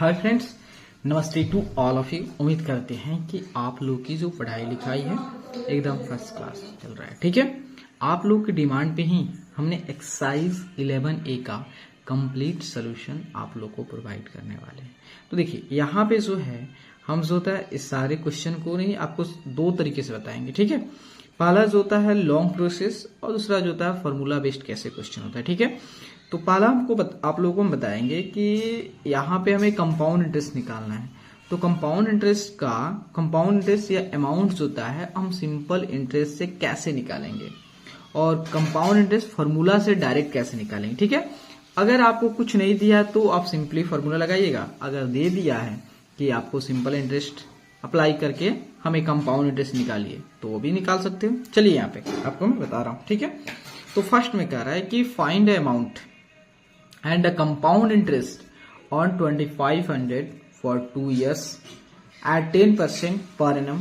Hi friends, नमस्ते to all of you. उम्मीद करते हैं कि आप लोग की जो पढ़ाई लिखाई है एकदम फर्स्ट क्लास चल रहा है। ठीक है, आप लोग की डिमांड पे ही हमने एक्सरसाइज 11A का कंप्लीट सोल्यूशन आप लोग को प्रोवाइड करने वाले हैं। तो देखिए यहाँ पे जो है हम जो होता है इस सारे क्वेश्चन को नहीं आपको दो तरीके से बताएंगे। ठीक है, पहला जो होता है लॉन्ग प्रोसेस और दूसरा जो होता है फॉर्मूला बेस्ड कैसे क्वेश्चन होता है। ठीक है, तो पहला आप लोगों को हम बताएंगे कि यहाँ पे हमें कंपाउंड इंटरेस्ट निकालना है। तो कंपाउंड इंटरेस्ट या अमाउंट होता है हम सिंपल इंटरेस्ट से कैसे निकालेंगे और कंपाउंड इंटरेस्ट फार्मूला से डायरेक्ट कैसे निकालेंगे। ठीक है, अगर आपको कुछ नहीं दिया तो आप सिंपली फार्मूला लगाइएगा, अगर दे दिया है कि आपको सिंपल इंटरेस्ट अप्लाई करके हमें कंपाउंड इंटरेस्ट निकालिए तो वो भी निकाल सकते हो। चलिए यहाँ पे आपको मैं बता रहा हूँ। ठीक है, तो फर्स्ट में कह रहा है कि find amount and a compound interest on 2500 for 2 years at 10% per annum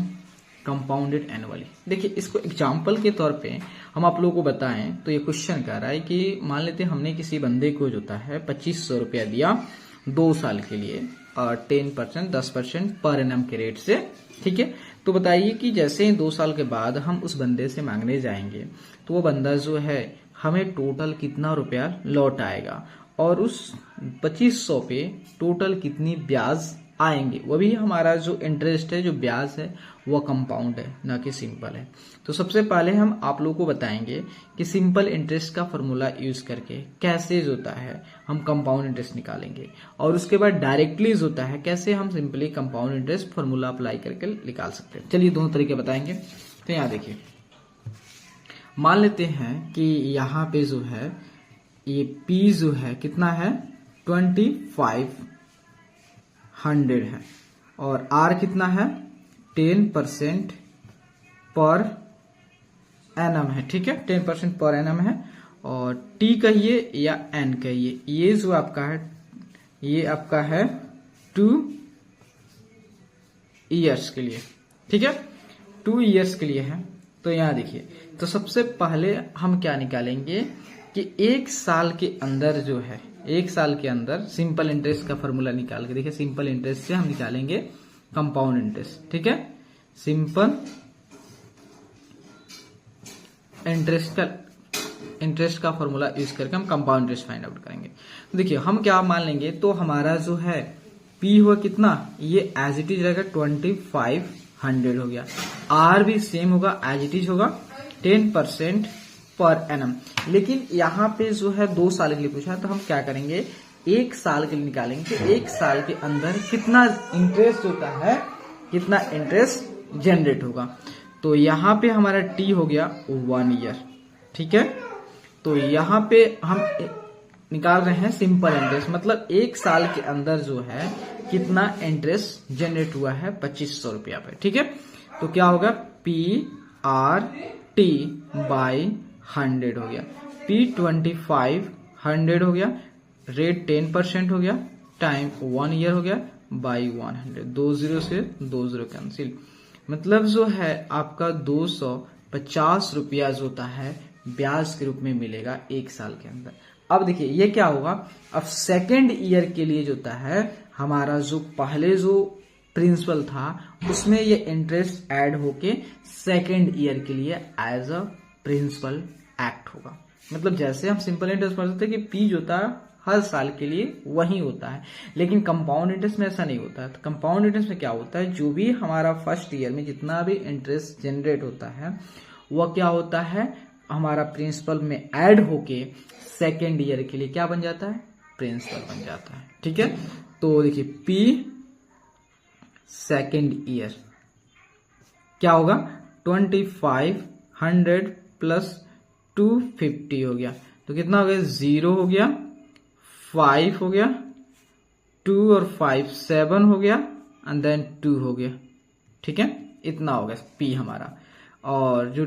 compounded annually। देखिए इसको एग्जाम्पल के तौर पे हम आप लोगों को बताएं तो ये क्वेश्चन कह रहा है कि मान लेते हैं हमने किसी बंदे को जो होता है 2500 रुपया दिया 2 साल के लिए और 10% पर एनम के रेट से। ठीक है, तो बताइए कि जैसे ही 2 साल के बाद हम उस बंदे से मांगने जाएंगे तो वो बंदा जो है हमें टोटल कितना रुपया लौट आएगा और उस 2500 पे टोटल कितनी ब्याज आएंगे। वो भी हमारा जो इंटरेस्ट है जो ब्याज है वो कंपाउंड है ना कि सिंपल है। तो सबसे पहले हम आप लोगों को बताएंगे कि सिंपल इंटरेस्ट का फॉर्मूला यूज करके कैसे जो होता है हम कंपाउंड इंटरेस्ट निकालेंगे और उसके बाद डायरेक्टली जो होता है कैसे हम simply compound interest formula apply करके निकाल सकते हैं। चलिए दोनों तरीके बताएंगे। तो यहाँ देखिए मान लेते हैं कि यहाँ पे जो है ये P जो है कितना है 2500 है और R कितना है 10% पर एनम है। ठीक है, 10% पर एनम है और T कहिए या N कहिए, ये जो आपका है ये आपका है 2 इयर्स के लिए। ठीक है, 2 इयर्स के लिए है। तो यहाँ देखिए तो सबसे पहले हम क्या निकालेंगे कि 1 साल के अंदर जो है 1 साल के अंदर सिंपल इंटरेस्ट का फॉर्मूला निकाल के देखिए सिंपल इंटरेस्ट से हम निकालेंगे कंपाउंड इंटरेस्ट। ठीक है, सिंपल इंटरेस्ट का फॉर्मूला यूज करके हम कंपाउंड इंटरेस्ट फाइंड आउट करेंगे। तो देखिए हम क्या मान लेंगे तो हमारा जो है P हुआ कितना, ये एज इट इज रहेगा 2500 हो गया। R भी सेम होगा एज इट इज होगा 10% पर एनम। लेकिन यहाँ पे जो है 2 साल के लिए पूछा है तो हम क्या करेंगे 1 साल के लिए निकालेंगे कि 1 साल के अंदर कितना इंटरेस्ट होता है, कितना इंटरेस्ट जनरेट होगा। तो यहाँ पे हमारा T हो गया 1 ईयर। ठीक है, तो यहाँ पे हम निकाल रहे हैं सिंपल इंटरेस्ट, मतलब 1 साल के अंदर जो है कितना इंटरेस्ट जनरेट हुआ है 2500 रुपया पे। ठीक है, तो क्या होगा PRT बाई 100 हो गया, P 2500 हो गया, रेट 10% हो गया, टाइम 1 ईयर हो गया बाई 100। 20 से 20 कैंसिल, मतलब जो है आपका 250 रुपया जो होता है ब्याज के रूप में मिलेगा 1 साल के अंदर। अब देखिए ये क्या होगा, अब सेकेंड ईयर के लिए जो होता है हमारा जो पहले जो प्रिंसिपल था उसमें ये इंटरेस्ट ऐड होके सेकेंड ईयर के लिए एज अ प्रिंसिपल एक्ट होगा। मतलब जैसे हम सिंपल इंटरेस्ट पढ़ सकते हैं कि P जो होता है हर साल के लिए वही होता है, लेकिन कंपाउंड इंटरेस्ट में ऐसा नहीं होता है। तो कंपाउंड इंटरेस्ट में क्या होता है, जो भी हमारा फर्स्ट ईयर में जितना भी इंटरेस्ट जनरेट होता है वह क्या होता है हमारा प्रिंसिपल में ऐड होके सेकेंड ईयर के लिए क्या बन जाता है, प्रिंसिपल बन जाता है। ठीक है, तो देखिए P सेकेंड ईयर क्या होगा 2500 प्लस 250 हो गया, तो कितना हो गया 0 हो गया, 5 हो गया, 2 और 5 7 हो गया एंड देन 2 हो गया। ठीक है, इतना हो गया P हमारा। और जो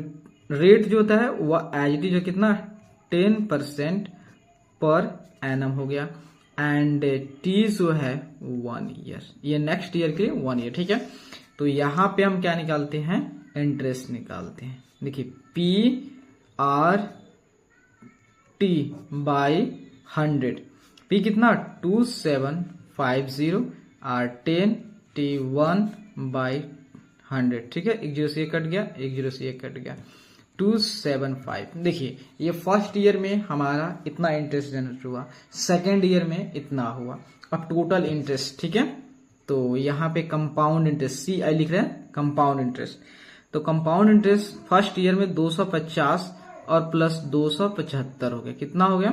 रेट जो होता है वह एज इट इज कितना 10% पर एनम हो गया एंड T जो है 1 ईयर, ये नेक्स्ट ईयर के लिए 1 ईयर। ठीक है, तो यहाँ पे हम क्या निकालते हैं, इंटरेस्ट निकालते हैं। देखिए PRT बाई 100, P कितना 2750 10 T1/100, ठीक है। एक जीरो से ये कट गया, एक जीरो से ये कट गया, 275। देखिए ये फर्स्ट ईयर में हमारा इतना इंटरेस्ट जनरेट हुआ, सेकेंड ईयर में इतना हुआ। अब टोटल इंटरेस्ट, ठीक है, तो यहाँ पे कंपाउंड इंटरेस्ट CI लिख रहे हैं, कंपाउंड इंटरेस्ट। तो कंपाउंड इंटरेस्ट फर्स्ट ईयर में 250 और प्लस 275 हो गया, कितना हो गया?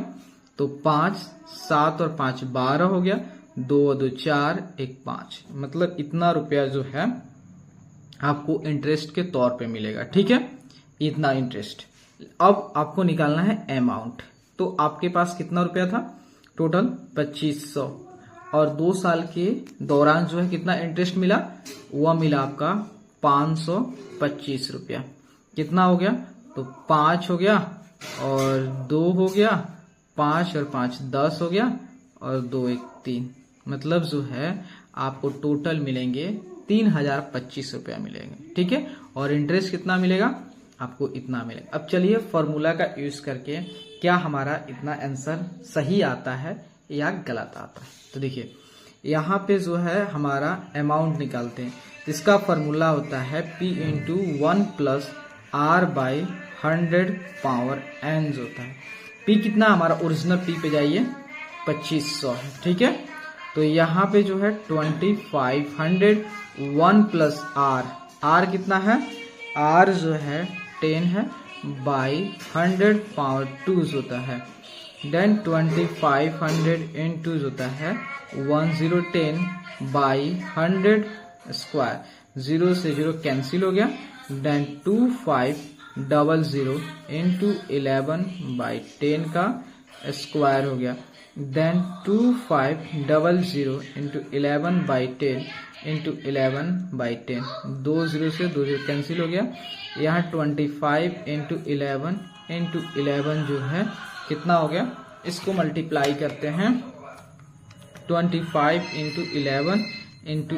तो 5, 7 और 5 12 हो गया, 2 और 2 4, 1 5, मतलब इतना रुपया जो है आपको इंटरेस्ट के तौर पे मिलेगा, ठीक है, इतना इंटरेस्ट। अब आपको निकालना है अमाउंट। तो आपके पास कितना रुपया था? टोटल 2500, और 2 साल के दौरान जो है कितना इंटरेस्ट मिला? वह मिला आपका 525 रुपया। कितना हो गया? तो 5 हो गया और 2 हो गया, 5 और 5 10 हो गया, और 2 1 3, मतलब जो है आपको टोटल मिलेंगे 3025 रुपया मिलेंगे, ठीक है। और इंटरेस्ट कितना मिलेगा? आपको इतना मिलेगा। अब चलिए फॉर्मूला का यूज करके क्या हमारा इतना आंसर सही आता है या गलत आता है। तो देखिए यहाँ पे जो है हमारा अमाउंट निकालते हैं, इसका फॉर्मूला होता है P into 1 plus R/100 power n होता है। P कितना? हमारा ओरिजिनल P पे जाइए, 2500 है, ठीक है। तो यहाँ पे जो है 2500, 1 प्लस R कितना है? R जो है 10 है, बाई 100 पावर 2 होता है। देन 2500 इंटू होता है 1010 बाई 100 स्क्वायर, 0 से 0 कैंसिल हो गया। देन 2500 इंटू 11/10 का स्क्वायर हो गया। देन 2500 इंटू 11/10 इंटू 11/10, 2 0 से 2 0 कैंसिल हो गया। यहाँ 25 इंटू 11 जो है कितना हो गया? इसको मल्टीप्लाई करते हैं, 25 इंटू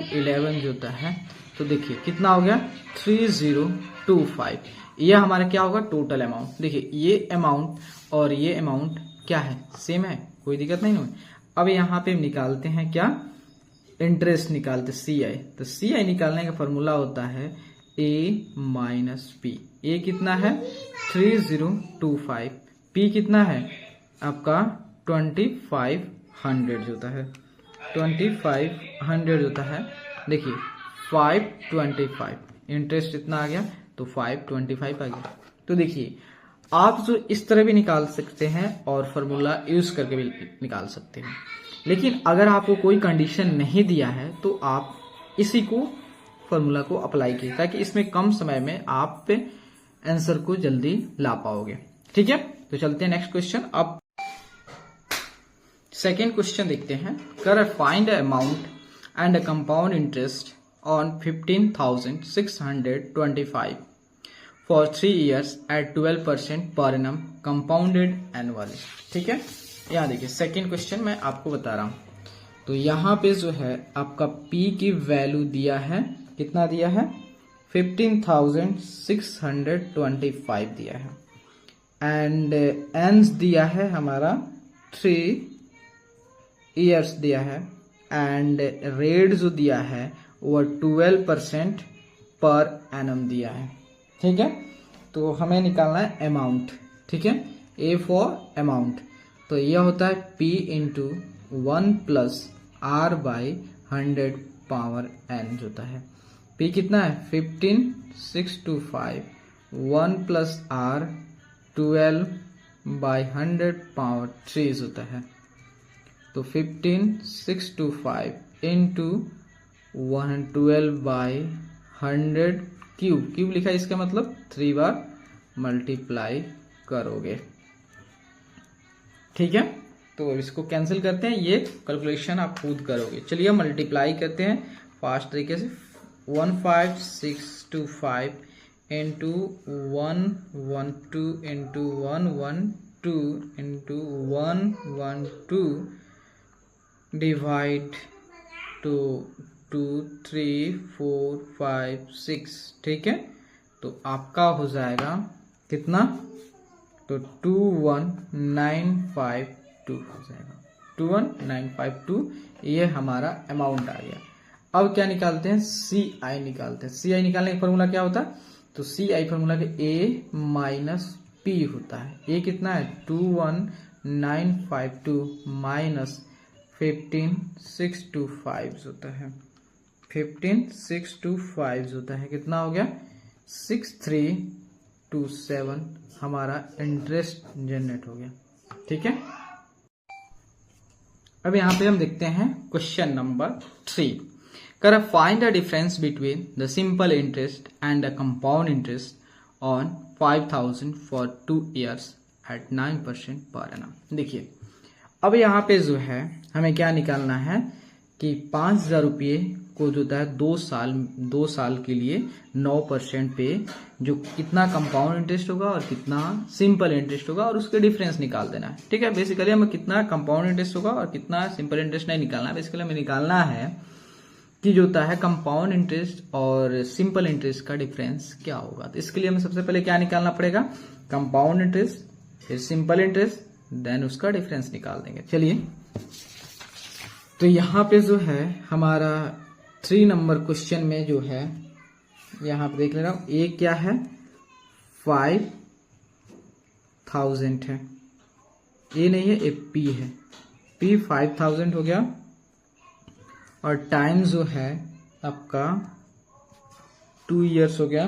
11 जो होता है, तो देखिए कितना हो गया? 3025। यह हमारा क्या होगा? Total amount. देखिए ये अमाउंट और ये अमाउंट क्या है? सेम है, कोई दिक्कत नहीं है। अब यहाँ पे निकालते हैं क्या? इंटरेस्ट निकालते CI। तो CI निकालने का फॉर्मूला होता है A माइनस P। A कितना है? 3025। P कितना है आपका? 2500 होता है, 2500 होता है। देखिए 525, इंटरेस्ट इतना आ गया, तो 525 आ गया। तो देखिए आप जो इस तरह भी निकाल सकते हैं और फॉर्मूला यूज करके भी निकाल सकते हैं। लेकिन अगर आपको कोई कंडीशन नहीं दिया है तो आप इसी को फॉर्मूला को अप्लाई कीजिए, ताकि इसमें कम समय में आप आंसर को जल्दी ला पाओगे, ठीक है। तो चलते हैं नेक्स्ट क्वेश्चन। अब सेकेंड क्वेश्चन देखते हैं। कर find amount and compound interest on 15,625 for 3 years at 12% per annum compounded annually, ठीक है। यहाँ देखिए सेकेंड क्वेश्चन मैं आपको बता रहा हूं। तो यहाँ पे जो है आपका P की वैल्यू दिया है, कितना दिया है? 15,625 दिया है, एंड एंस दिया है हमारा 3 years दिया है, एंड रेट जो दिया है वो 12% पर एनम दिया है, ठीक है। तो हमें निकालना है अमाउंट, ठीक है। A फॉर अमाउंट, तो यह होता है P into 1 plus R/100 power n होता है। P कितना है? 15,625, 1 प्लस R 12/100 पावर 3 होता है। तो 15,625 इंटू 12/100 क्यूब लिखा है, इसका मतलब 3 बार मल्टीप्लाई करोगे, ठीक है। तो इसको कैंसिल करते हैं, ये कैलकुलेशन आप खुद करोगे। चलिए मल्टीप्लाई करते हैं फास्ट तरीके से। 15,625 into 112 into 112 into 112 divide two 2 3 4 5 6, ठीक है। तो आपका हो जाएगा कितना? तो 21952 हो जाएगा, 21952 ये हमारा अमाउंट आ गया। अब क्या निकालते हैं, सी आई निकालते हैं। सी आई निकालने का फॉर्मूला क्या होता है, तो सी आई फॉर्मूला के ए माइनस पी होता है। ए कितना है 21952 माइनस 15625 होता है, 15625 होता है, कितना हो गया 6327 हमारा इंटरेस्ट जनरेट हो गया। ठीक है, अब यहां पे हम देखते हैं क्वेश्चन नंबर 3। कर find the difference between the simple interest and the compound interest on 5000 for 2 years at 9% per annum. देखिए अब यहाँ पे जो है हमें क्या निकालना है कि 5000 रुपये को जो होता है 2 साल के लिए 9% पे जो कितना कंपाउंड इंटरेस्ट होगा और कितना सिंपल इंटरेस्ट होगा और उसके डिफरेंस निकाल देना है। ठीक है, बेसिकली हमें कितना कंपाउंड इंटरेस्ट होगा और कितना सिंपल इंटरेस्ट नहीं निकालना है, बेसिकली हमें निकालना है कि जो होता है कंपाउंड इंटरेस्ट और सिंपल इंटरेस्ट का डिफरेंस क्या होगा। तो इसके लिए हमें सबसे पहले क्या निकालना पड़ेगा, कंपाउंड इंटरेस्ट, फिर सिंपल इंटरेस्ट, देन उसका डिफरेंस निकाल देंगे। चलिए, तो यहाँ पे जो है हमारा 3 नंबर क्वेश्चन में जो है यहाँ पे देख ले रहा हूं, ए क्या है 5000 है, ए नहीं है, ए पी है, पी 5000 हो गया और टाइम जो है आपका 2 years हो गया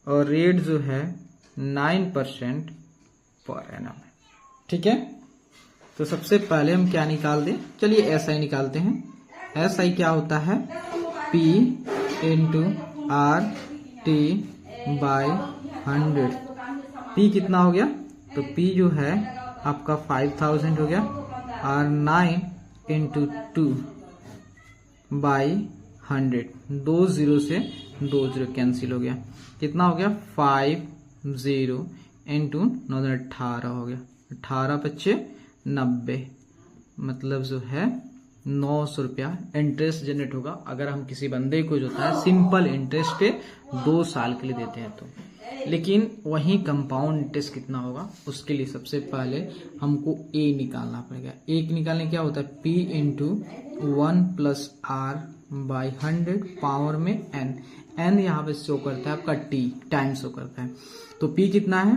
और रेट जो है 9% पर एनम है। ठीक है, तो सबसे पहले हम क्या निकाल दें, चलिए एस आई निकालते हैं। एस आई क्या होता है P into R T by 100। P कितना हो गया, तो P जो है आपका 5000 हो गया और 9 इंटू 2 बाई 100, 2 0 से 2 0 कैंसिल हो गया, कितना हो गया 50 इंटू 9 18 हो गया, 18 × 90, मतलब जो है 900 रुपया इंटरेस्ट जनरेट होगा अगर हम किसी बंदे को जो है सिंपल इंटरेस्ट पे 2 साल के लिए देते हैं तो। लेकिन वहीं कंपाउंड इंटरेस्ट कितना होगा उसके लिए सबसे पहले हमको ए निकालना पड़ेगा। ए निकालने क्या होता है P into 1 + R by 100 power में n, n यहाँ पे शो करता है आपका t, टाइम शो करता है। तो P कितना है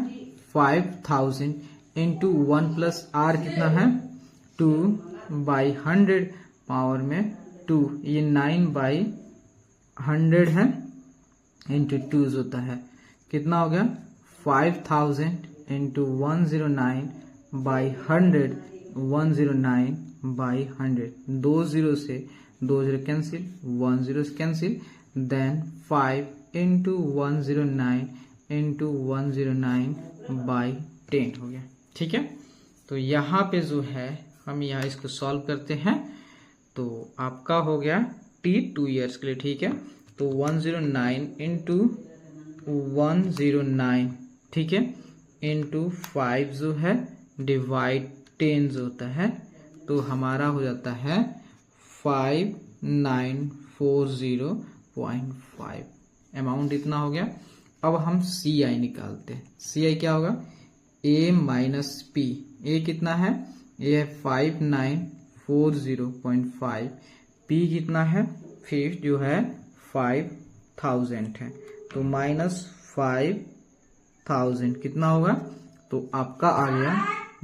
5000 इंटू 1 + R कितना है 2 बाई 100 पावर में 2, ये 9/100 है इंटू 2 होता है, कितना हो गया 5000 इंटू 109 बाई 100, 109/100, 2 0 से 2 0 कैंसिल, 1 0 से कैंसिल, देन 5 इंटू 109 इंटू 109/10 हो गया। ठीक है, तो यहाँ पे जो है हम यहाँ इसको सॉल्व करते हैं तो आपका हो गया t 2 years के लिए। ठीक है, तो 109 इंटू 109, ठीक है, इंटू 5 जो है डिवाइड 10 जो होता है, तो हमारा हो जाता है 5940.5, अमाउंट इतना हो गया। अब हम सी आई निकालते हैं। सी आई क्या होगा a माइनस पी, ए कितना है, ये है 5940.5, P कितना है, फिर जो है 5000 है, तो -5000 कितना होगा, तो आपका आ गया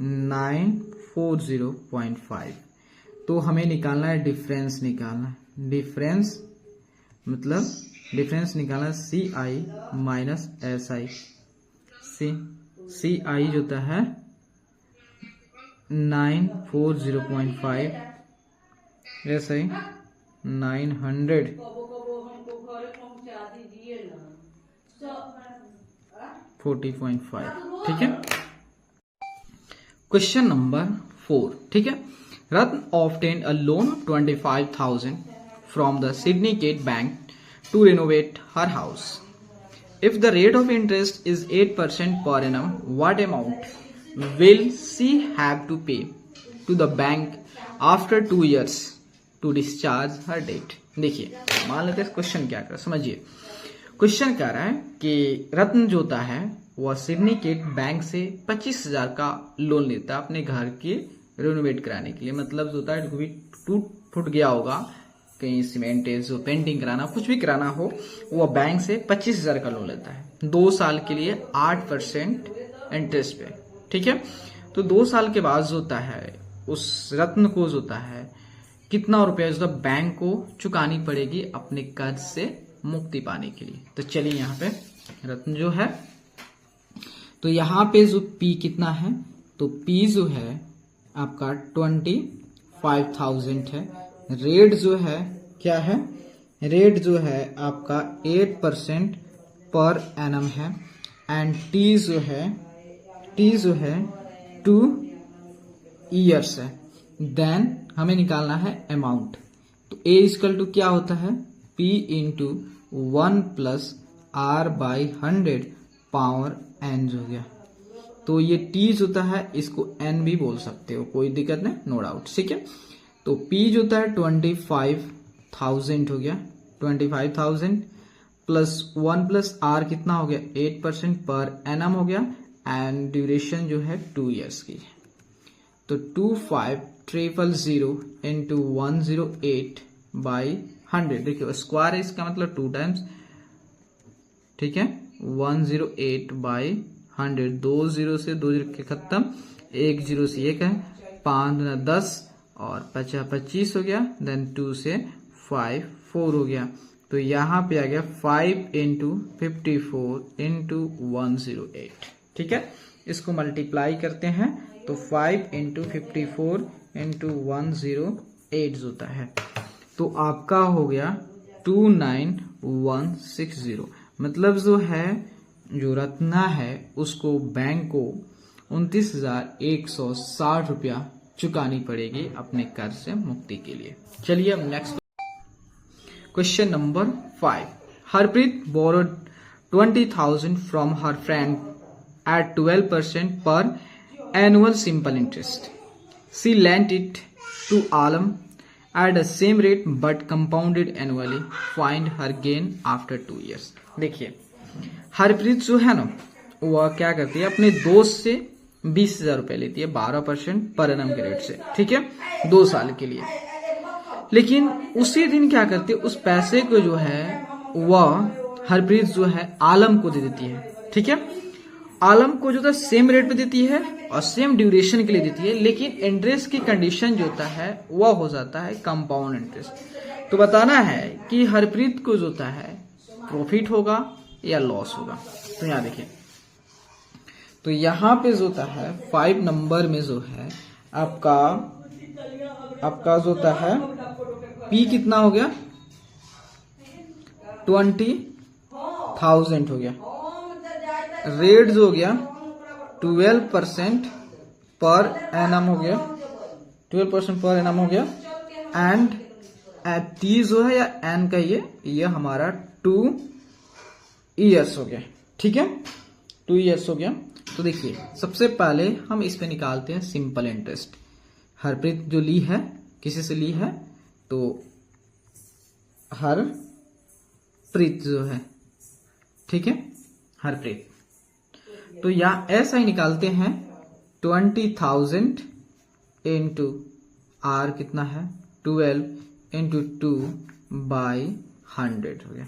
940.5। तो हमें निकालना है डिफरेंस, निकालना है डिफरेंस, मतलब डिफरेंस निकालना है सी आई माइनस एस आई। सी आई जो होता है 940.5, ऐसा ही 940.5, ठीक है। क्वेश्चन नंबर 4, ठीक है। रत्न obtained a loan of 25,000 from the Syndicate Bank to renovate her house. If the rate of interest is 8% per annum, what amount will she have to pay to the bank after 2 years to discharge her debt? देखिए, मान लेते हैं question क्या कर रहा है, समझिए। Question कह रहा है कि रत्न जो होता है वह सिंडिकेट बैंक से 25,000 का लोन लेता है अपने घर के रेनोवेट कराने के लिए। मतलब जो होता है टूट फूट गया होगा कहीं सीमेंटेज हो, पेंटिंग कराना, कुछ भी कराना हो, वो बैंक से 25,000 का लोन लेता है 2 साल के लिए 8% इंटरेस्ट पे। ठीक है, तो 2 साल के बाद जो होता है उस रत्न को जो होता है कितना रुपया जो बैंक को चुकानी पड़ेगी अपने कर्ज से मुक्ति पाने के लिए। तो चलिए यहाँ पे रत्न जो है, तो यहाँ पे जो P कितना है, तो P जो है आपका 25,000 है। रेट जो है क्या है, रेट जो है आपका 8% पर एनम है। एंड T जो है 2 ईयर्स है। देन हमें निकालना है अमाउंट। तो A इक्वल टू क्या होता है, P into 1 plus R by 100 power N हो गया। तो ये T होता है, इसको N भी बोल सकते हो, कोई दिक्कत नहीं, नो डाउट। ठीक है, तो P जो होता है 25,000 हो गया, 25,000 प्लस 1 प्लस R कितना हो गया 8% पर एनम हो गया। एंड ड्यूरेशन जो है 2 ईयर्स की। तो 25,000 इंटू 108 बाई 100, देखिए स्क्वायर है इसका मतलब 2 टाइम्स। ठीक है, 108 बाई 100, 2 0 से 2 0 के खत्म, 1 0 से 1 है, 5 गुना 10 और 50 25 हो गया। देन 2 से 5 4 हो गया। तो यहाँ पे आ गया 5 इंटू 54 इंटू 108। ठीक है, इसको मल्टीप्लाई करते हैं तो 5 इंटू 54 इंटू 108 होता है। तो आपका हो गया 29,160। मतलब जो है जो रत्ना है उसको बैंक को 29,160 रुपया चुकानी पड़ेगी अपने कर्ज से मुक्ति के लिए। चलिए अब next question number 5। Harpreet borrowed 20,000 from her friend at 12% per annual simple interest. She lent it to Alam at the same rate but compounded annually. Find her gain after 2 years. देखिए हरप्रीत जो है ना वह क्या करती है, अपने दोस्त से 20,000 रुपए लेती है 12% पर एनम के रेट से। ठीक है, 2 साल के लिए। लेकिन उसी दिन क्या करती है, उस पैसे को जो है वह हरप्रीत जो है आलम को दे देती है। ठीक है, आलम को जो है सेम रेट पे देती है और सेम ड्यूरेशन के लिए देती है, लेकिन इंटरेस्ट की कंडीशन जो होता है वह हो जाता है कंपाउंड इंटरेस्ट। तो बताना है कि हरप्रीत को जो होता है प्रॉफिट होगा या लॉस होगा। तो यहाँ देखिए, तो यहाँ पे जो होता है 5 नंबर में जो है आपका जो होता है P कितना हो गया 20,000 हो गया। रेट जो हो गया 12% पर एनम हो गया, 12% पर एनम हो गया। एंड T जो है या N का ये हमारा 2 ईयर्स हो गया। ठीक है, 2 ईयर्स हो गया। तो देखिए सबसे पहले हम इस पे निकालते हैं सिंपल इंटरेस्ट। हरप्रीत जो ली है, किसी से ली है, तो हरप्रीत जो है, ठीक है, हरप्रीत। तो यहाँ ऐसा ही निकालते हैं 20,000 इंटू R कितना है 12 इंटू 2 बाई 100 हो गया।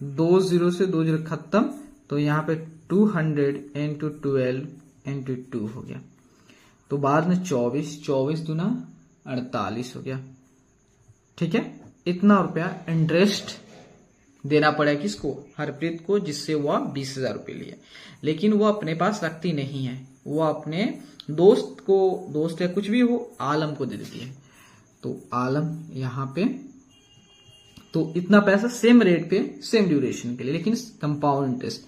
2 0 से 2 0 खत्म, तो यहाँ पे 200 इंटू 12 इंटू 2 हो गया। तो बाद में 24 दूना 48 हो गया। ठीक है, इतना रुपया इंटरेस्ट देना पड़ेगा किसको, हरप्रीत को, जिससे वह 20,000 रुपये लिए। लेकिन वो अपने पास रखती नहीं है, वो अपने दोस्त को, दोस्त या कुछ भी हो, आलम को दे देती है। तो आलम यहाँ पे, तो इतना पैसा सेम रेट पे सेम ड्यूरेशन के लिए, लेकिन कंपाउंड इंटरेस्ट।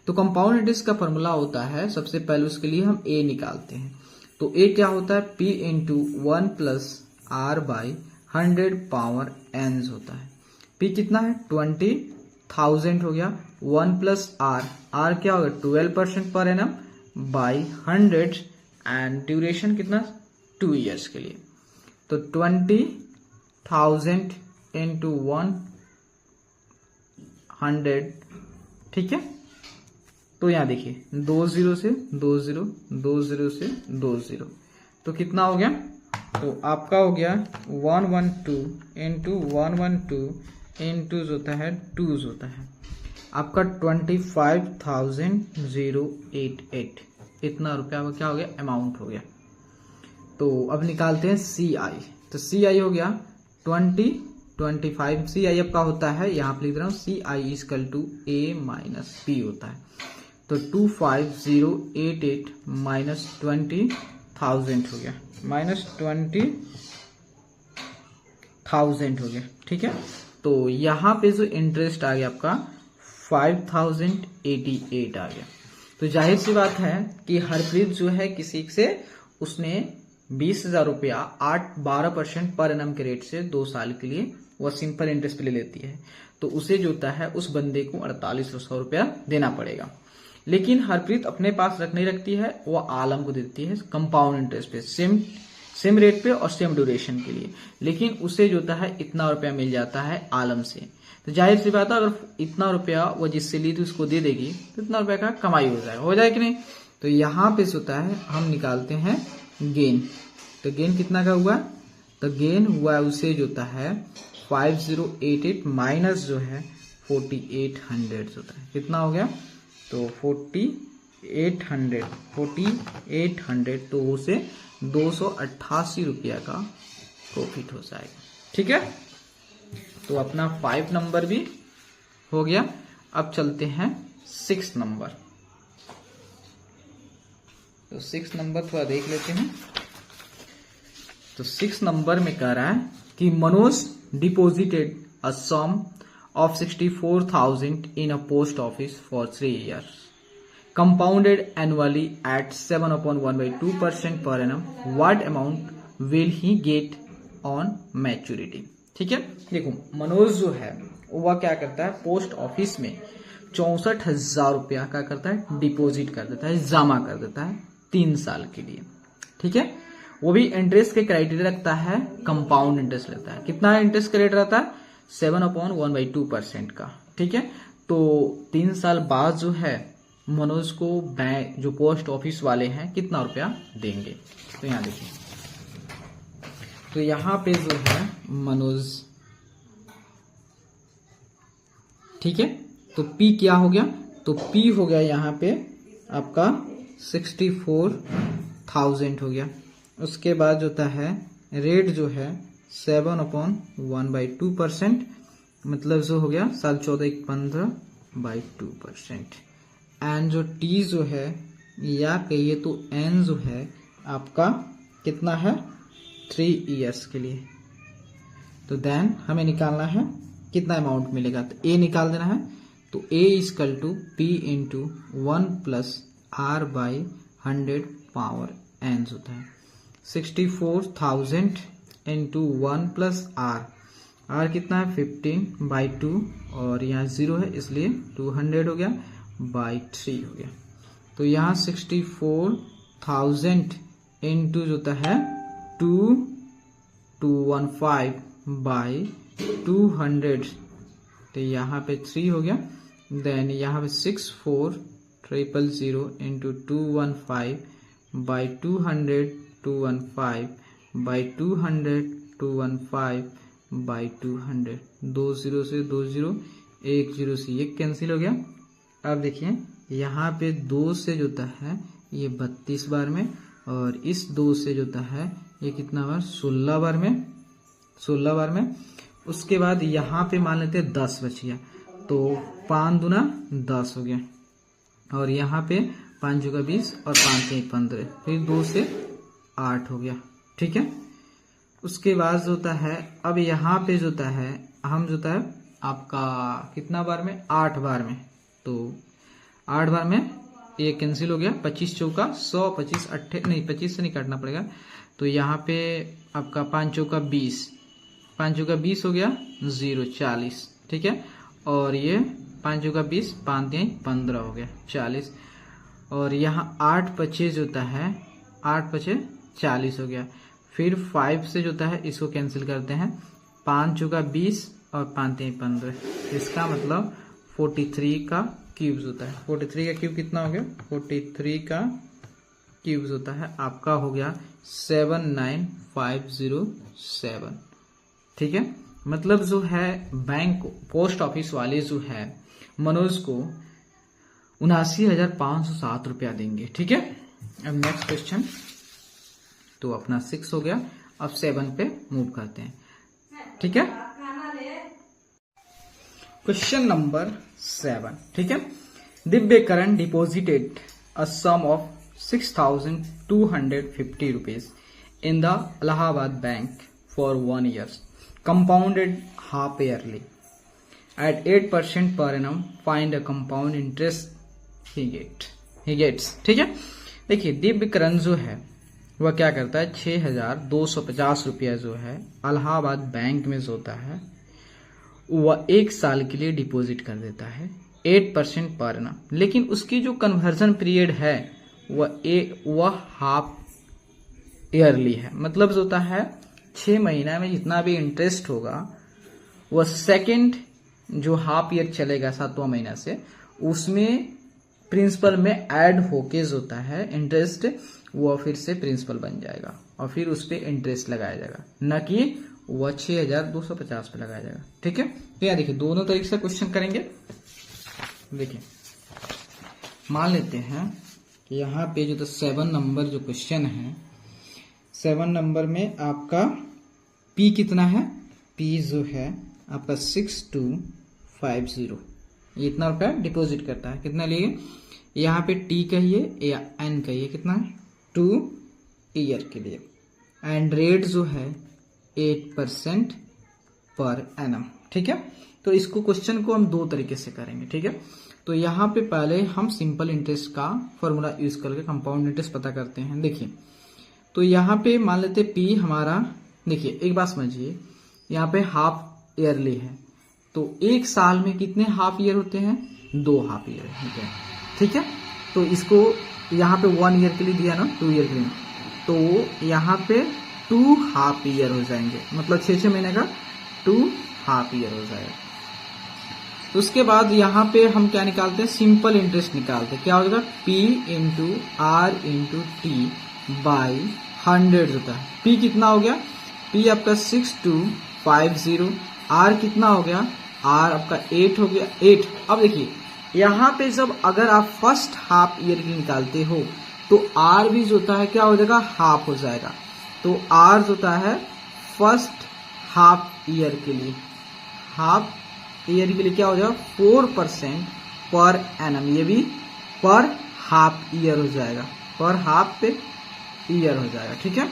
तो कंपाउंड इंटरेस्ट का फॉर्मूला होता है, सबसे पहले उसके लिए हम A निकालते हैं। तो A क्या होता है, P into 1 plus R by 100 power N होता है। P कितना है 20,000 हो गया, 1 प्लस R क्या होगा 12% per annum by 100 and duration कितना 2 ईयर्स के लिए। तो 20,000 इंटू 100, ठीक है। तो यहां देखिए 2 0 से 2 0, 2 0 से 2 0, तो कितना हो गया तो आपका हो गया 112 इंटू 112 इंटू जो होता है 2 होता है आपका 25,088 इतना रुपया का क्या हो गया अमाउंट हो गया। तो अब निकालते हैं CI। तो CI हो गया 25 CI आपका होता है यहाँ पे लिख रहा हूँ CI equal to A minus P होता है। तो 25,088 माइनस 20,000 हो गया माइनस 20,000 हो गया। ठीक है, तो यहाँ पे जो इंटरेस्ट आ गया आपका 5,088 आ गया। तो जाहिर सी बात है कि हरप्रीत जो है किसी से उसने 20,000 रुपया 12% पर एनम के रेट से 2 साल के लिए वह सिंपल इंटरेस्ट पे ले लेती है, तो उसे जो होता है उस बंदे को 4,800 रुपया देना पड़ेगा। लेकिन हरप्रीत अपने पास नहीं रखती है, वह आलम को देती है कंपाउंड इंटरेस्ट पे सेम रेट पे और सेम ड्यूरेशन के लिए, लेकिन उसे जो होता है इतना रुपया मिल जाता है आलम से। तो जाहिर सी बात है अगर इतना रुपया वो जिससे ली थी उसको दे देगी तो इतना रुपया का कमाई हो जाए कि नहीं। तो यहाँ पे होता है हम निकालते हैं गेन। तो गेन कितना का हुआ, तो गेन हुआ उसे जो होता है 5088 माइनस जो है 4800 होता है, कितना हो गया तो 4800 तो उसे 288 रुपया का प्रॉफिट हो जाएगा। ठीक है, तो अपना 5 नंबर भी हो गया। अब चलते हैं 6 नंबर। तो 6 नंबर थोड़ा देख लेते हैं। तो 6 नंबर में कह रहा है कि Manoj deposited a sum of 64,000 in a post office for 3 years, compounded annually at 7/1/2% per annum. What amount will he get on maturity? ठीक है, देखो मनोज जो है वह क्या करता है पोस्ट ऑफिस में 64,000 रुपया क्या करता है डिपॉजिट कर देता है, जमा कर देता है 3 साल के लिए। ठीक है, वो भी इंटरेस्ट के क्राइटेरिया रखता है, कंपाउंड इंटरेस्ट लेता है। कितना इंटरेस्ट का रेट रहता है 7/1/2% का। ठीक है, तो 3 साल बाद जो है मनोज को बैंक जो पोस्ट ऑफिस वाले हैं कितना रुपया देंगे। तो यहाँ देखिए, तो यहाँ पे जो है मनोज, ठीक है, तो P क्या हो गया, तो P हो गया यहाँ पे आपका 64,000 हो गया। उसके बाद जो होता है रेट जो है 7/1/2%, मतलब जो हो गया 7/14/15/2%। एंड जो T जो है या कहिए तो N जो है आपका कितना है 3 इयर्स के लिए। तो देन हमें निकालना है कितना अमाउंट मिलेगा, तो A निकाल देना है। तो A equal to P into 1 plus R/100 power N होता है 64,000 इंटू 1 प्लस R कितना है 15/2 और यहाँ 0 है इसलिए 200 हो गया बाई 3 हो गया। तो यहाँ 64,000 इंटू जो होता है 2,215 बाई 200, तो यहाँ पे 3 हो गया। देन यहाँ पे 64,000 इंटू 215 बाई 200 215 बाई 200 215 बाई 200, 2 0 से 2 0, 1 0 से 1 कैंसिल हो गया। अब देखिए यहाँ पे 2 से जो होता है ये 32 बार में और इस 2 से जो होता है ये कितना बार 16 बार में। उसके बाद यहाँ पे मान लेते हैं 10 बच गया, तो 5 दूना 10 हो गया और यहाँ पे 5 जगह 20 और 5 के 15, फिर 2 से 8 हो गया। ठीक है, उसके बाद जो होता है अब यहाँ पे जो होता है हम जो होता है आपका कितना बार में 8 बार में, तो 8 बार में ये कैंसिल हो गया। 25 चौका 100, 25 8 नहीं 25 से नहीं काटना पड़ेगा। तो यहाँ पे आपका 5 चौका 20, 5 चौका 20 हो गया 0 40। ठीक है, और ये 5 चौका 20 5 3 15 हो गया 40। और यहाँ 8 25 जो होता है 8 25 40 हो गया। फिर 5 से जो होता है इसको कैंसिल करते हैं, 5 चौका 20 और 5 3 15, इसका मतलब 43 का क्यूब होता है। 43 का क्यूब कितना हो गया 43 का यूज होता है आपका हो गया 79507। ठीक है, मतलब जो है बैंक पोस्ट ऑफिस वाले जो है मनोज को 79,507 रुपया देंगे। ठीक है, अब नेक्स्ट क्वेश्चन, तो अपना 6 हो गया, अब 7 पे मूव करते हैं। ठीक है, क्वेश्चन नंबर 7। ठीक है, Divyakaran deposited a sum of 6,250 rupees in the Allahabad Bank for 1 year, compounded half yearly at 8% per annum. Find a compound interest he gets. ठीक है, देखिए दिव्यकरण जो है वह क्या करता है, 6,250 रुपया जो है इलाहाबाद बैंक में जो होता है वह 1 साल के लिए डिपॉजिट कर देता है 8% पर annum, लेकिन उसकी जो कन्वर्जन पीरियड है वह हाफ ईयरली है। मतलब जो होता है 6 महीना में जितना भी इंटरेस्ट होगा वह सेकंड जो हाफ ईयर चलेगा 7वां महीना से उसमें प्रिंसिपल में ऐड होके जो होता है इंटरेस्ट वह फिर से प्रिंसिपल बन जाएगा और फिर उस पर इंटरेस्ट लगाया जाएगा, न कि वह 6,250 पे लगाया जाएगा। ठीक है, तो यहाँ देखिए दोनों तरीके से क्वेश्चन करेंगे। देखिए मान लेते हैं कि यहाँ पे जो 7 नंबर जो क्वेश्चन है, 7 नंबर में आपका P कितना है, P जो है आपका 6,250, ये इतना रुपया डिपॉजिट करता है। कितना लिए, यहाँ पे T कहिए या N कहिए, कितना है 2 ईयर के लिए, एंड रेट जो है 8% पर एनम। ठीक है, तो इसको क्वेश्चन को हम 2 तरीके से करेंगे। ठीक है, तो यहाँ पे पहले हम सिंपल इंटरेस्ट का फॉर्मूला यूज करके कंपाउंड इंटरेस्ट पता करते हैं। देखिए तो यहाँ पे मान लेते P हमारा, देखिए एक बात समझिए, यहाँ पे हाफ ईयरली है तो 1 साल में कितने हाफ ईयर होते हैं, 2 हाफ ईयर होते हैं। ठीक है, तो इसको यहाँ पे 1 ईयर के लिए दिया ना, 2 ईयर के लिए, तो यहाँ पे 2 हाफ ईयर हो जाएंगे, मतलब 6 महीने का 2 हाफ ईयर हो जाएगा। उसके बाद यहाँ पे हम क्या निकालते हैं, सिंपल इंटरेस्ट निकालते हैं। क्या हो जाएगा, P into R into T by 100 होता है। P कितना हो गया, P आपका 6,250, R कितना हो गया, R आपका 8 हो गया 8। अब देखिए यहाँ पे जब अगर आप फर्स्ट हाफ ईयर की निकालते हो तो R भी जो होता है क्या हो जाएगा, हाफ हो जाएगा। तो R जो होता है फर्स्ट हाफ ईयर के लिए, हाफ ईयर के लिए क्या हो जाएगा 4% पर एनम, ये भी पर हाफ ईयर हो जाएगा, पर हाफ पे ईयर हो जाएगा। ठीक है,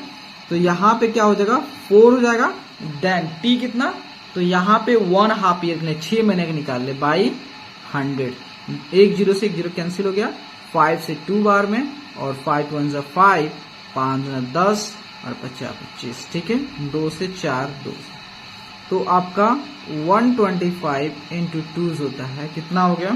तो यहाँ पे क्या हो जाएगा 4 हो जाएगा, देन T कितना, तो यहाँ पे 1 हाफ ईयर के लिए 6 महीने का निकाल ले बाई 100, 1 0 से 1 0 कैंसिल हो गया, 5 से 2 बार में, और 5 1 जा 5, 5 10 और 50 25। ठीक है, 2 से 4 2 से, तो आपका 125 इंटू 2 होता है, कितना हो गया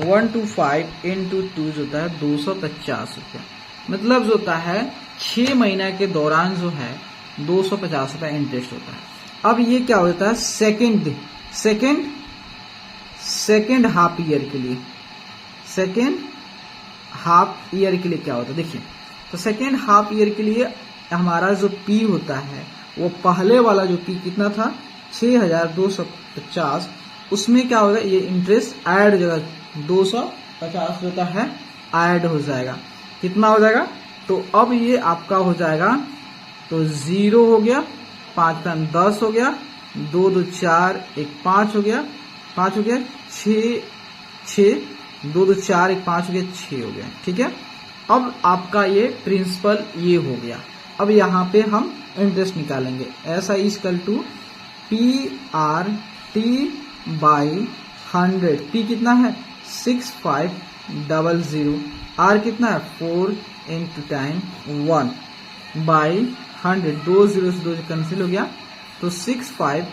125 इंटू 2 होता है 250 रुपया। मतलब जो होता है 6 महीना के दौरान जो है 250 रुपया इंटरेस्ट होता है। अब ये क्या होता है, सेकेंड हाफ ईयर के लिए, सेकेंड हाफ ईयर के लिए क्या होता है, देखिए तो सेकेंड हाफ ईयर के लिए हमारा जो P होता है वो पहले वाला जो P कितना था 6,250, उसमें क्या होगा, ये इंटरेस्ट ऐड हो जाएगा, 250 होता है ऐड हो जाएगा, कितना हो जाएगा, तो अब ये आपका हो जाएगा, तो 0 हो गया, 5 10 हो गया, 2 2 4 1 5 हो गया, 5 हो गया, 6 2 2 4 1 5 हो गया, 6 हो गया। ठीक है, अब आपका ये प्रिंसिपल ये हो गया। अब यहाँ पे हम इंटरेस्ट निकालेंगे, ऐसा equal to PRT by 100। P कितना है 6500, R कितना है 4 इंटू टाइम 1 बाई 100, 2 0 से 2 कैंसिल हो गया, तो 65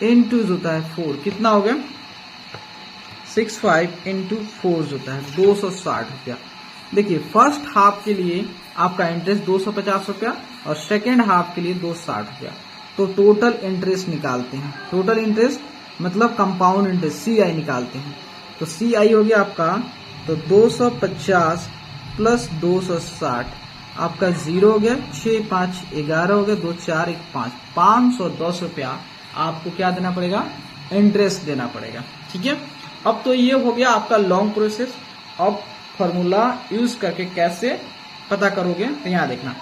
इंटू होता है 4, कितना हो गया 65 इंटू 4 होता है 260 रुपया। देखिए फर्स्ट हाफ के लिए आपका इंटरेस्ट 250 रुपया और सेकेंड हाफ के लिए 260 रुपया। तो टोटल इंटरेस्ट निकालते हैं, टोटल इंटरेस्ट मतलब कंपाउंड इंटरेस्ट CI निकालते हैं। तो सी आई हो गया आपका, तो 250 प्लस 260 आपका 0 हो गया, 6 5 11 हो गया, 2 4 1 5, 510 रुपया आपको क्या देना पड़ेगा, इंटरेस्ट देना पड़ेगा। ठीक है, अब तो ये हो गया आपका लॉन्ग प्रोसेस। अब फॉर्मूला यूज करके कैसे पता करोगे, तो यहाँ देखना।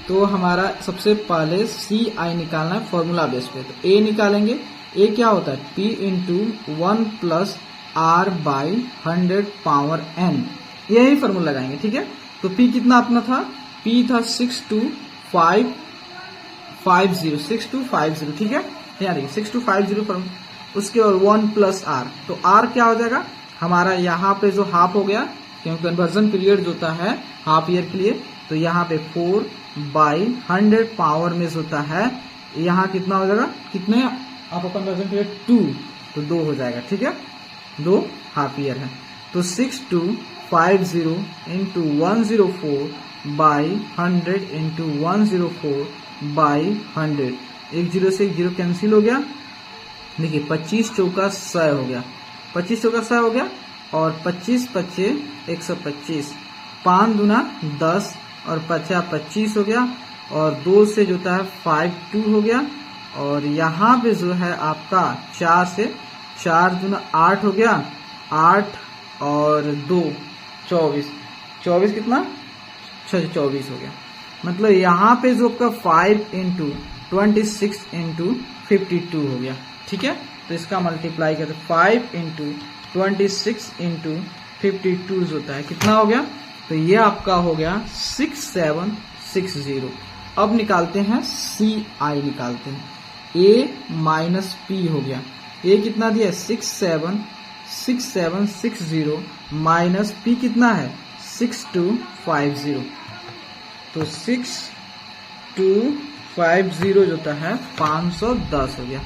तो हमारा सबसे पहले सी आई निकालना है फॉर्मूला बेस पे। तो ए निकालेंगे, ए क्या होता है, P into 1 plus R by 100 power N, यही फॉर्मूला लगाएंगे। ठीक है, तो पी कितना अपना था, पी था 6250, ठीक है, यहाँ देखिए 6250 फॉर्मूला। उसके बाद 1 प्लस आर, तो आर क्या हो जाएगा हमारा, यहाँ पे जो हाफ हो गया, क्योंकि कन्वर्जन पीरियड जो होता है हाफ ईयर के लिए, तो यहाँ पे 4 बाई 100 पावर में होता है, यहाँ कितना हो जाएगा, कितने आपको कन्वर्जन पीरियड 2, तो 2 हो जाएगा। ठीक है, 2 हाफ ईयर है। तो 6250 इंटू 104 बाई 100 इंटू 104 बाई 100, एक जीरो से एक जीरो कैंसिल हो गया। देखिए 25 चौका 100 हो गया, 25 चौका 100 हो गया, और 25 पच्चे 125, 5 दूना 10 और 50 25 हो गया, और 2 से जो है 5 2 हो गया, और यहाँ पे जो है आपका 4 से 4 दूना 8 हो गया, 8 और 2 24, 24 कितना 24 हो गया। मतलब यहाँ पे जो आपका 5 इंटू 26 इंटू 52 हो गया। ठीक है, तो इसका मल्टीप्लाई करते 5 इंटू 26 इंटू 52 होता है, कितना हो गया, तो ये आपका हो गया 6760। अब निकालते हैं सी आई, निकालते हैं ए माइनस पी हो गया, ए कितना दिया 6760 माइनस पी कितना है 6250, तो 6250 जो होता है 510 हो गया।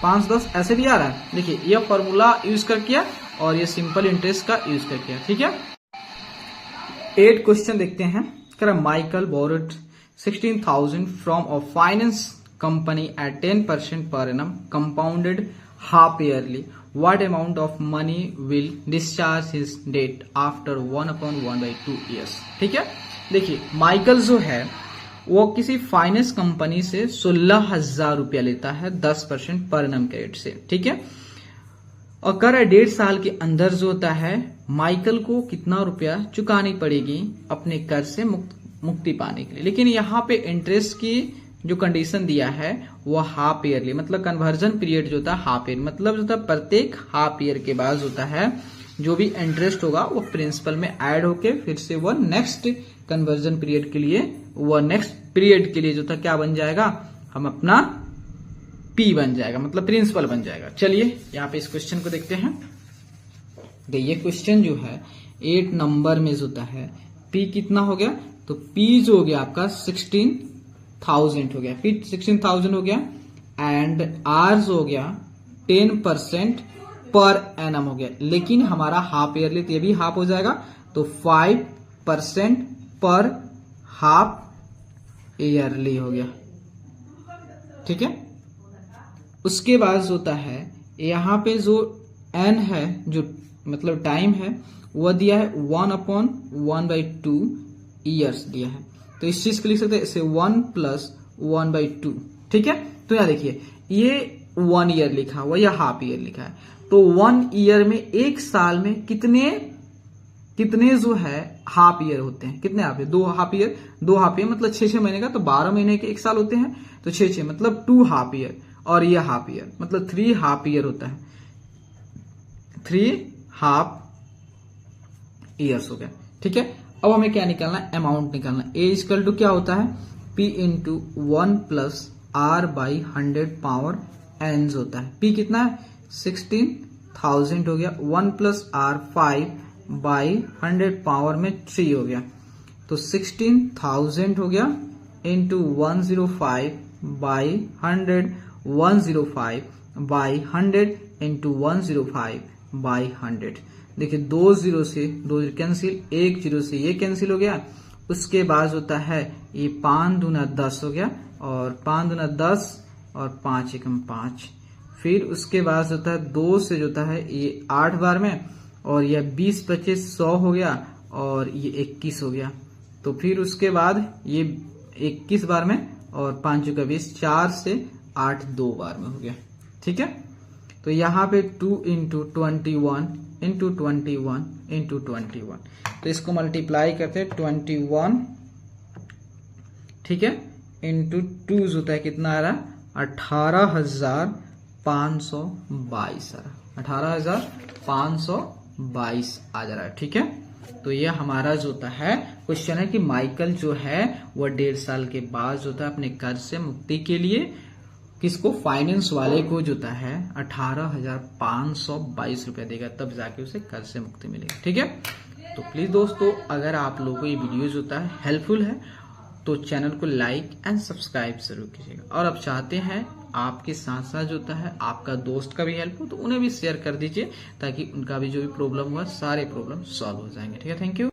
510 ऐसे भी आ रहा है, देखिए ये फॉर्मूला यूज कर किया और ये सिंपल इंटरेस्ट का यूज कर किया। ठीक है, 8 क्वेश्चन देखते हैं। Michael borrowed 16,000 from a finance company at 10% per annum compounded half yearly. What amount of money will discharge his debt after 1/1/2 years? ठीक है, देखिए माइकल जो है वो किसी फाइनेंस कंपनी से 16,000 रुपया लेता है 10% पर एनम के रेट से। ठीक है, और कर 1.5 साल के अंदर जो होता है माइकल को कितना रुपया चुकानी पड़ेगी अपने कर से मुक्ति पाने के लिए। लेकिन यहाँ पे इंटरेस्ट की जो कंडीशन दिया है वो हाफ ईयरली, मतलब कन्वर्जन पीरियड जो होता है हाफ ईयर, मतलब जो होता है प्रत्येक हाफ ईयर के बाद होता है जो भी इंटरेस्ट होगा वो प्रिंसिपल में ऐड होके फिर से वो नेक्स्ट कन्वर्जन पीरियड के लिए, वो नेक्स्ट पीरियड के लिए जो था क्या बन जाएगा, हम अपना पी बन जाएगा, मतलब प्रिंसिपल बन जाएगा। चलिए यहाँ पे इस क्वेश्चन को देखते हैं। ये क्वेश्चन जो है 8 नंबर में जो होता है पी कितना हो गया, तो पी जो हो गया आपका 16,000 हो गया, फिर 16,000 हो गया, एंड आर हो गया 10% पर एनम हो गया, लेकिन हमारा हाफ ईयरली तो ये भी हाफ हो जाएगा, तो 5% पर हाफ ईयरली हो गया। ठीक है, उसके बाद होता है यहाँ पे जो एन है, जो मतलब टाइम है वह दिया है 1/1/2 ईयर्स दिया है, तो इस चीज को लिख सकते हैं इसे 1 + 1/2। ठीक है, तो यहाँ देखिए ये 1 ईयर लिखा हुआ या हाफ ईयर लिखा है, तो 1 ईयर में एक साल में कितने जो है हाफ ईयर होते हैं, कितने half year, 2 half year, 2 half year मतलब 6 महीने का, तो 12 महीने के एक साल होते हैं, तो 6 मतलब 2 हाफ ईयर, और ये हाफ ईयर मतलब 3 हाफ ईयर होता है, 3 हाफ ईयर्स हो गया। ठीक है, अब हमें क्या निकालना है, अमाउंट निकालना है। ए इक्वल टू क्या होता है, P into 1 + R/100 power N होता है। P कितना है 16,000 हो गया, 1 + R 5/100 पावर में 3 हो गया, तो 16,000 हो गया इंटू 105/100, 105/100 इंटू 105/100। देखिए 2 0 से 2 कैंसिल, 1 0 से ये कैंसिल हो गया। उसके बाद होता है ये 5 दूना 10 हो गया, और 5 दूना 10 और 5 एकम 5। फिर उसके बाद होता है 2 से जो होता है ये 8 बार में, और यह 20 25 100 हो गया और ये 21 हो गया। तो फिर उसके बाद ये 21 बार में और 5 चौका 20, 4 से 8 2 बार में हो गया। ठीक है, तो यहाँ पे 2 इंटू 21 इंटू 21 इंटू 21, तो इसको मल्टीप्लाई करते हैं 21, ठीक है, इंटू 2 होता है कितना आ रहा है 18,522 आ रहा है, 18,522 आ जा रहा है। ठीक है, तो ये हमारा जो होता है क्वेश्चन है कि माइकल जो है वह 1.5 साल के बाद जो होता है अपने कर्ज से मुक्ति के लिए किसको, फाइनेंस वाले को जो होता है 18,522 रुपया देगा, तब जाके उसे कर्ज से मुक्ति मिलेगी। ठीक है, तो प्लीज दोस्तों अगर आप लोगों को ये वीडियो जो होता है हेल्पफुल है तो चैनल को लाइक एंड सब्सक्राइब जरूर कीजिएगा, और आप चाहते हैं आपके साथ साथ जो होता है आपका दोस्त का भी हेल्प हो तो उन्हें भी शेयर कर दीजिए, ताकि उनका भी जो भी प्रॉब्लम हुआ सारे प्रॉब्लम सॉल्व हो जाएंगे। ठीक है, थैंक यू।